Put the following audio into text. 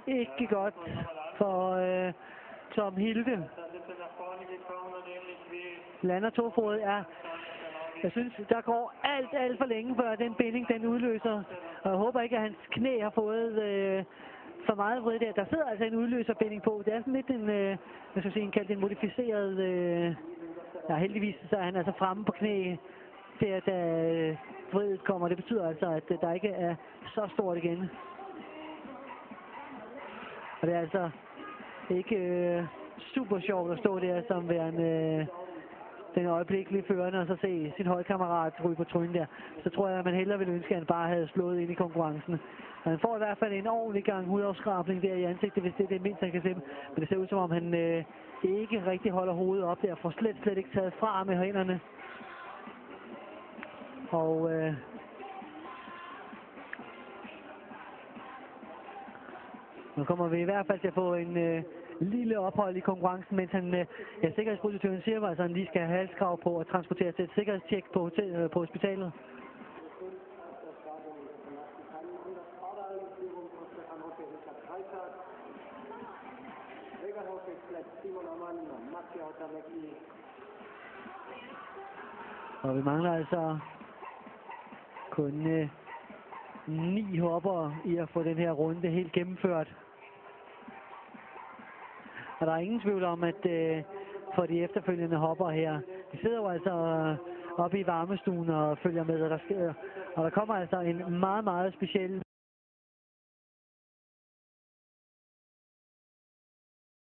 Ikke godt for Tom Hilde. Lander tofodet, ja. Jeg synes, der går alt for længe, før den binding den udløser. Og jeg håber ikke, at hans knæ har fået for meget vrid der. Der sidder altså en udløserbinding på. Det er sådan lidt en, jeg skal sige, kaldt en modificeret... ja, heldigvis så er han altså fremme på knæ, der da vridet kommer. Det betyder altså, at der ikke er så stort igen. Og det er altså ikke super sjovt at stå der som værende den øjeblikkelige førende, og så se sin holdkammerat ryge på trynen der. Så tror jeg, at man hellere ville ønske, at han bare havde slået ind i konkurrencen. Og han får i hvert fald en ordentlig gang hudafskrabning der i ansigtet, hvis det er det mindste, han kan se. Men det ser ud som om, han ikke rigtig holder hovedet op der, får slet ikke taget fra med hænderne. Og nu kommer vi i hvert fald til at få en lille ophold i konkurrencen, mens han, sikkerhedsproduktøren siger, altså, at han lige skal have halskrav på at transportere til et sikkerhedstjek på hospitalet. Og vi mangler altså kun 9 hopper i at få den her runde helt gennemført. Og der er ingen tvivl om, at for de efterfølgende hopper her, de sidder jo altså oppe i varmestuen og følger med, hvad der sker. Og der kommer altså en meget speciel